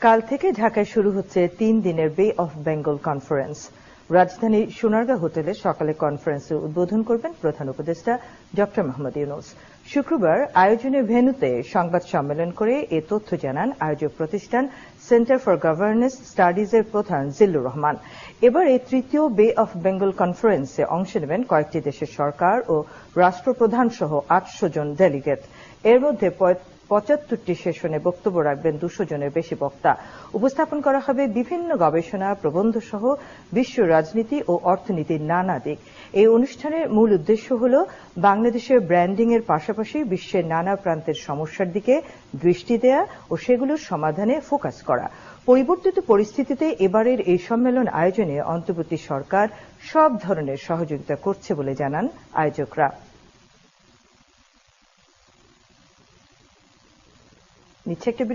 কাল থেকে ঢাকায় শুরু হচ্ছে 3 দিনের বে অফ বেঙ্গল কনফারেন্স। রাজধানীর সোনারগাঁ হোটেলে সকালে কনফারেন্সের উদ্বোধন করবেন প্রধান উপদেষ্টা ড মোহাম্মদ ইউনূস। শুক্রবার আয়োজনের ভেন্যুতে সংবাদ সম্মেলন করে এ তথ্য জানান আয়োজক প্রতিষ্ঠান সেন্টার ফর গভর্নেন্স স্টাডিজের প্রধান জিল্লুর রহমান। এবার এই তৃতীয় বে অফ বেঙ্গল কনফারেন্সে অংশ নেবেন কয়েকটি দেশের সরকার ও রাষ্ট্রপ্রধান সহ 800 জন ডেলিগেট। এর মধ্যে 75টি সেশনে বক্তব্য রাখবেন 200 জনের বেশি বক্তা। উপস্থাপন করা হবে বিভিন্ন গবেষণা, প্রবন্ধ সহ বিশ্ব রাজনীতি ও অর্থনীতির নানা দিক। এই অনুষ্ঠানের মূল উদ্দেশ্য হল বাংলাদেশের ব্র্যান্ডিং এর পাশাপাশি বিশ্বের নানা প্রান্তের সমস্যার দিকে দৃষ্টি দেয়া ও সেগুলোর সমাধানে ফোকাস করা। পরিবর্তিত পরিস্থিতিতে এবারের এই সম্মেলন আয়োজনে অন্তর্বর্তী সরকার সব ধরনের সহযোগিতা করছে বলে জানান আয়োজকরা। নিচ্ছে একটা